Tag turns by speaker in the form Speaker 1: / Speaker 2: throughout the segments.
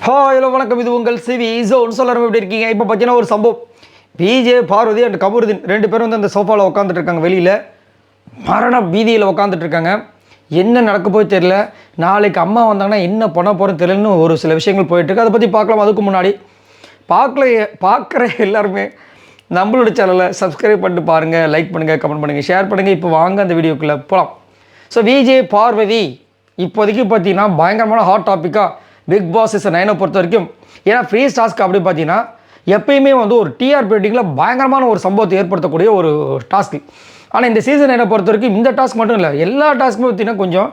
Speaker 1: Hello வணக்கம், இது உங்கள் சிவி ஜோன். சொல்லணும் எப்படி இருக்கீங்க? இப்போ பார்த்தீங்கன்னா ஒரு சம்பவம். விஜய், பார்வதி அண்ட் கமருதீன் 2 பேரும் வந்து அந்த சோஃபாவில் உட்காந்துட்டு இருக்காங்க. வெளியில் மரண பீதியில் உட்காந்துட்டு இருக்காங்க. என்ன நடக்க போய் தெரியல. நாளைக்கு அம்மா வந்தாங்கன்னா என்ன பண்ண போகிறேன்னு தெரியலன்னு ஒரு சில விஷயங்கள் போயிட்டுருக்கு. அதை பற்றி பார்க்கலாம். அதுக்கு முன்னாடி பார்க்குற எல்லாருமே நம்மளோட சேனலை சப்ஸ்கிரைப் பண்ணிட்டு பாருங்கள், லைக் பண்ணுங்கள், கமெண்ட் பண்ணுங்கள், ஷேர் பண்ணுங்கள். இப்போ வாங்க அந்த வீடியோக்குள்ளே போகலாம். ஸோ விஜய், பார்வதி இப்போதைக்கு பார்த்தீங்கன்னா பயங்கரமான ஹாட் டாப்பிக்காக பிக் பாஸ் சீசன் 9 பொறுத்த வரைக்கும். ஏன்னா ஃப்ரீஸ் டாஸ்க் அப்படி பார்த்தீங்கன்னா எப்பயுமே வந்து ஒரு டிஆர்பி ரேட்டிங்கில் பயங்கரமான ஒரு சம்பவத்தை ஏற்படுத்தக்கூடிய ஒரு டாஸ்க்கு. ஆனால் இந்த சீசன் 9 பொறுத்த வரைக்கும் இந்த டாஸ்க் மட்டும் இல்லை, எல்லா டாஸ்க்குமே பார்த்தீங்கன்னா கொஞ்சம்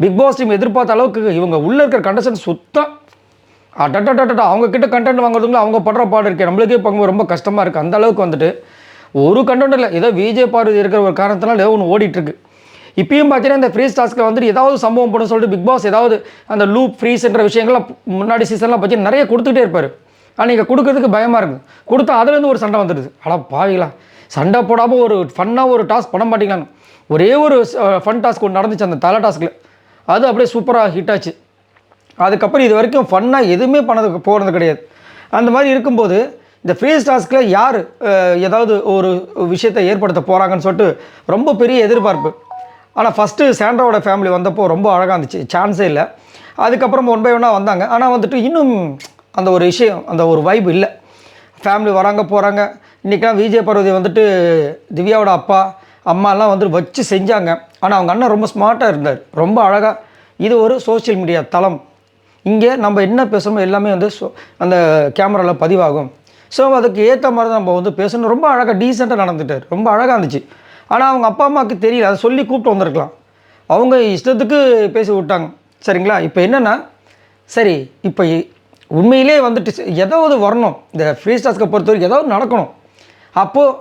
Speaker 1: பிக் பாஸ் டீம் எதிர்பார்த்த அளவுக்கு இவங்க உள்ளே இருக்கிற கண்டஸ்டன்ட் சுத்தம் அவங்க கிட்ட கண்டென்ட் வாங்குறதுக்குள்ள அவங்க படுற பாடு இருக்குது. நம்மளுக்கே பார்க்கும்போது ரொம்ப கஷ்டமாக இருக்குது. அந்த அளவுக்கு வந்துட்டு ஒரு கண்டென்ட் இல்லை, ஏதோ விஜய் பார்வதி இருக்கிற ஒரு காரணத்தினால ஏதோ ஒன்று ஓடிட்டுருக்கு. இப்பயும் பார்த்தீங்கன்னா இந்த ஃப்ரீஸ் டாஸ்க்கில் வந்துட்டு ஏதாவது சம்பவம் பண்ணு சொல்லிட்டு பிக் பாஸ் ஏதாவது அந்த லூப் ஃப்ரீஸ்ன்ற விஷயங்கள்லாம் முன்னாடி சீசன்லாம் பார்த்தீங்கன்னா நிறைய கொடுத்துட்டே இருப்பார். ஆனால் நீங்கள் கொடுக்கறதுக்கு பயமாக இருக்குது. கொடுத்தா அதுலேருந்து ஒரு சண்டை வந்துடுது. பாவிங்களா, சண்டை போடாமல் ஒரு ஃபன்னாக ஒரு டாஸ்க் பண்ண மாட்டீங்களான்னு ஒரே ஒரு ஃபன் டாஸ்க் ஒன்று நடந்துச்சு அந்த தலை டாஸ்கில். அது அப்படியே சூப்பராக ஹிட் ஆச்சு. அதுக்கப்புறம் இது வரைக்கும் ஃபன்னாக எதுவுமே போகிறது கிடையாது. அந்த மாதிரி இருக்கும்போது இந்த ஃப்ரீஸ் டாஸ்கில் யார் ஏதாவது ஒரு விஷயத்தை ஏற்படுத்த போகிறாங்கன்னு சொல்லிட்டு ரொம்ப பெரிய எதிர்பார்ப்பு. ஆனால் ஃபஸ்ட்டு சாண்ட்ராவோட ஃபேமிலி வந்தப்போ ரொம்ப அழகாக இருந்துச்சு, சான்ஸே இல்லை. அதுக்கப்புறம் 1 by 1 வந்தாங்க. ஆனால் வந்துட்டு இன்னும் அந்த ஒரு விஷயம், அந்த ஒரு வைப் இல்லை. ஃபேமிலி வராங்க போகிறாங்க. இன்றைக்கெலாம் விஜய் பார்வதி வந்துட்டு திவ்யாவோட அப்பா அம்மாலாம் வந்துட்டு வச்சு செஞ்சாங்க. ஆனால் அவங்க அண்ணன் ரொம்ப ஸ்மார்ட்டாக இருந்தார், ரொம்ப அழகாக. இது ஒரு சோஷியல் மீடியா தளம். இங்கே நம்ம என்ன பேசணுமோ எல்லாமே வந்து அந்த கேமராவில் பதிவாகும். ஸோ அதுக்கு ஏற்ற மாதிரி தான் நம்ம வந்து பேசணும். ரொம்ப அழகாக டீசெண்டாக நடந்துட்டார், ரொம்ப அழகாக இருந்துச்சு. ஆனால் அவங்க அப்பா அம்மாவுக்கு தெரியல, அதை சொல்லி கூப்பிட்டு வந்திருக்கலாம். அவங்க இஷ்டத்துக்கு பேசி விட்டாங்க. சரிங்களா? இப்போ என்னென்னா, சரி இப்போ உண்மையிலே வந்துட்டு ஏதாவது வரணும், இந்த ஃப்ரீஸ் டாஸ்க்கை பொறுத்த வரைக்கும் ஏதாவது நடக்கணும். அப்போது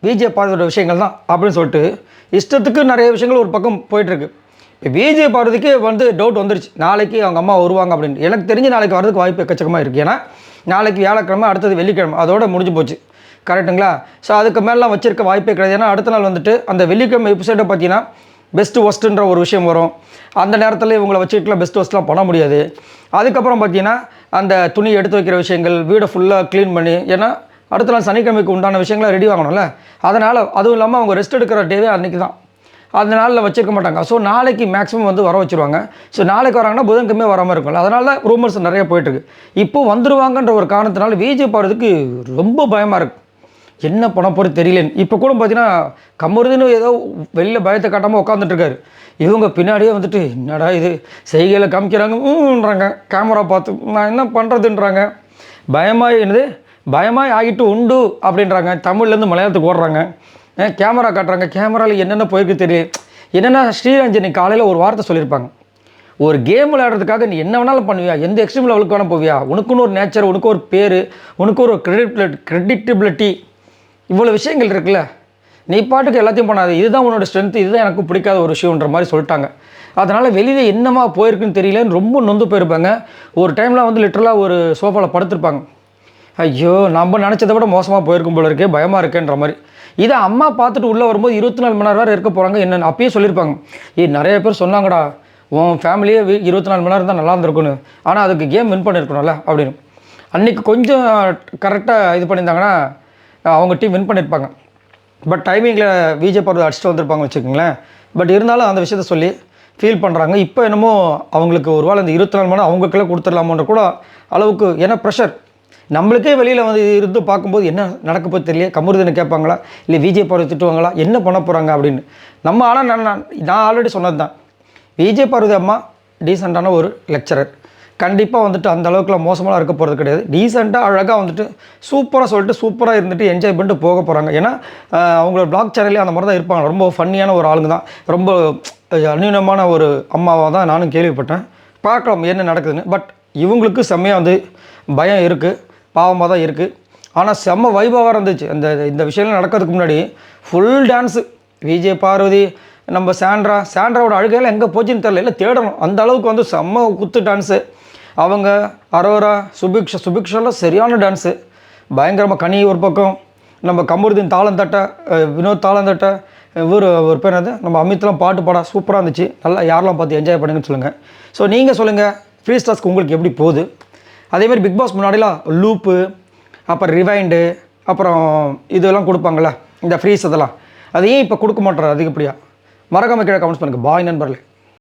Speaker 1: விஜய் பார்வதியோட விஷயங்கள் தான் அப்படின்னு சொல்லிட்டு இஷ்டத்துக்கு நிறைய விஷயங்கள் ஒரு பக்கம் போயிட்டுருக்கு. இப்போ விஜய் பார்வதிக்கு வந்து டவுட் வந்துருச்சு, நாளைக்கு அவங்க அம்மா வருவாங்க அப்படின்ட்டு. எனக்கு தெரிஞ்சு நாளைக்கு வரதுக்கு வாய்ப்பு எக்கச்சக்கமாக இருக்குது. ஏன்னா நாளைக்கு வியாழக்கிழமை, அடுத்தது வெள்ளிக்கிழமை, அதோட முடிஞ்சு போச்சு. கரெக்டுங்களா? ஸோ அதுக்கு மேலாம் வச்சிருக்க வாய்ப்பே கிடையாது. ஏன்னா அடுத்த நாள் வந்துட்டு அந்த வெள்ளிக்கிழமை எபிசோடை பார்த்தீங்கன்னா பெஸ்ட்டு ஒஸ்ட்டுன்ற ஒரு விஷயம் வரும். அந்த நேரத்தில் இவங்களை வச்சுட்டுலாம் பெஸ்ட் ஒஸ்ட்லாம் பண்ண முடியாது. அதுக்கப்புறம் பார்த்தீங்கன்னா அந்த துணி எடுத்து வைக்கிற விஷயங்கள், வீடை ஃபுல்லாக க்ளீன் பண்ணி, ஏன்னா அடுத்த நாள் சனிக்கிழமைக்கு உண்டான விஷயங்களை ரெடி வாங்கணும்ல. அதனால் அதுவும் இல்லாமல் அவங்க ரெஸ்ட் எடுக்கிற டேவே அன்றைக்கி தான், அந்த நாளில் வச்சிருக்க மாட்டாங்க. ஸோ நாளைக்கு மேக்ஸிமம் வந்து வர வச்சுருவாங்க. ஸோ நாளைக்கு வராங்கன்னா புதன்கிழமை வராமல் இருக்கும்ல. அதனால தான் ரூமர்ஸ் நிறைய போயிட்டுருக்கு. இப்போது வந்துடுவாங்கன்ற ஒரு காரணத்தினால விஜய் போகிறதுக்கு ரொம்ப பயமாக இருக்குது. என்ன பண்ண போகிறது தெரியலேன்னு. இப்போ கூட பார்த்தீங்கன்னா கமருதீன் ஏதோ வெளியில் பயத்தை காட்டாமல் உட்காந்துட்ருக்காரு. இவங்க பின்னாடியே வந்துட்டு என்னடா இது செய்கையில் காமிக்கிறாங்கன்றாங்க, கேமரா பார்த்து நான் என்ன பண்ணுறதுன்றாங்க. பயமாய் ஆகிட்டு உண்டு அப்படின்றாங்க. தமிழ்லேருந்து மலையாளத்துக்கு ஓடுறாங்க, கேமரா காட்டுறாங்க. கேமராவில் என்னென்ன போயிருக்கு தெரியல. என்னென்னா ஸ்ரீரஞ்சனி காலையில் ஒரு வார்த்தை சொல்லியிருப்பாங்க, ஒரு கேம் விளையாடுறதுக்காக நீ என்ன வேணாலும் பண்ணுவியா, எந்த எக்ஸ்ட்ரீம் லெவலுக்கு வேணால் போவியா, உனக்குன்னு ஒரு நேச்சர், உனக்கு ஒரு பேர், உனக்கு ஒரு கிரெடிட்டபிலிட்டி, இவ்வளோ விஷயங்கள் இருக்குல்ல, நீ பாட்டுக்கு எல்லாத்தையும் பண்ணாது, இதுதான் உன்னோட ஸ்ட்ரென்த்து, இதுதான் எனக்கு பிடிக்காத ஒரு விஷயம்ன்ற மாதிரி சொல்லிட்டாங்க. அதனால் வெளியில் என்னமா போயிருக்குன்னு தெரியலன்னு ரொம்ப நொந்து போயிருப்பாங்க. ஒரு டைமில் வந்து லிட்டரலாக ஒரு சோஃபாவில் படுத்திருப்பாங்க. ஐயோ நம்ம நினச்சதை விட மோசமாக போயிருக்கும் போல இருக்கே, பயமாக இருக்குன்ற மாதிரி. இதை அம்மா பார்த்துட்டு உள்ளே வரும்போது 24 மணி நேரம் இருக்க போகிறாங்க என்னென்னு அப்பயே சொல்லியிருப்பாங்க. நிறைய பேர் சொன்னாங்கடா உன் ஃபேமிலியே 24 மணி நேரம் தான் நல்லா இருந்திருக்குன்னு, ஆனால் அதுக்கு கேம் வின் பண்ணியிருக்கணும்ல அப்படின்னு. அன்றைக்கி கொஞ்சம் கரெக்டாக இது பண்ணியிருந்தாங்கன்னா அவங்க டீம் வின் பண்ணியிருப்பாங்க. பட் டைமிங்கில் விஜய் பார்வதி அடிச்சுட்டு வந்திருப்பாங்க வச்சுக்கோங்களேன். பட் இருந்தாலும் அந்த விஷயத்த சொல்லி ஃபீல் பண்ணுறாங்க. இப்போ என்னமோ அவங்களுக்கு ஒரு வேளை இந்த 24 மணி அவங்களுக்குள்ளே கொடுத்துடலாமோன்ற கூட அளவுக்கு, ஏன்னா ப்ரெஷர் நம்மளுக்கே வெளியில் வந்து இருந்து பார்க்கும்போது என்ன நடக்க போய் தெரியல. கமருதீனை கேட்பாங்களா, இல்லை விஜய் பார்வதி திட்டுவாங்களா, என்ன பண்ண போகிறாங்க அப்படின்னு நம்ம. ஆனால் நான் ஆல்ரெடி சொன்னது தான், விஜய் பார்வதி அம்மா டீசெண்டான ஒரு லெக்சரர். கண்டிப்பாக வந்துட்டு அந்த அளவுக்குலாம் மோசமாக இருக்க போகிறது கிடையாது. டீசெண்டாக அழகாக வந்துட்டு சூப்பராக சொல்லிட்டு சூப்பராக இருந்துட்டு என்ஜாய் பண்ணிட்டு போக போகிறாங்க. ஏன்னா அவங்களோட பிளாக் சேனல்லே அந்த மாதிரி தான் இருப்பாங்க. ரொம்ப ஃபன்னியான ஒரு ஆளுங்க தான், ரொம்ப அந்யூனமான ஒரு அம்மாவாக தான் நானும் கேள்விப்பட்டேன். பார்க்கலாம் என்ன நடக்குதுன்னு. பட் இவங்களுக்கு செம்மையாக வந்து பயம் இருக்குது, பாவமாக தான் இருக்குது. ஆனால் செம்ம வைபாவாக இருந்துச்சு இந்த விஷயம்லாம் நடக்கிறதுக்கு முன்னாடி. ஃபுல் டான்ஸு விஜய் பார்வதி, நம்ம சாண்ட்ராவோட அழுகையில் எங்கே போச்சுன்னு தெரியல, இல்லை தேடணும். அந்த அளவுக்கு வந்து செம்ம குத்து டான்ஸு. அவங்க அரோரா, சுபிக்ஷாலாம் சரியான டான்ஸு, பயங்கரமாக. கனி ஒரு பக்கம், நம்ம கமருதீன் தாளந்தட்டை, வினோத் தாளந்தட்டை, ஒரு பேர் அது நம்ம அமித்லாம் பாட்டு பாட சூப்பராக இருந்துச்சு. நல்லா யாரெல்லாம் பார்த்து என்ஜாய் பண்ணுங்கன்னு சொல்லுங்கள். ஸோ நீங்கள் சொல்லுங்கள், ஃப்ரீஸ் டாஸ்க் உங்களுக்கு எப்படி போகுது? அதே மாதிரி பிக் பாஸ் முன்னாடிலாம் லூப்பு, அப்புறம் ரிவைண்டு, அப்புறம் இதெல்லாம் கொடுப்பாங்களே இந்த ஃப்ரீஸ், அதெல்லாம் அதையும் இப்போ கொடுக்க மாட்டார் அதிகப்படியாக. மறக்காம கீழே கமெண்ட்ஸ் பண்ணுங்கள். பாய் நண்பர்களே.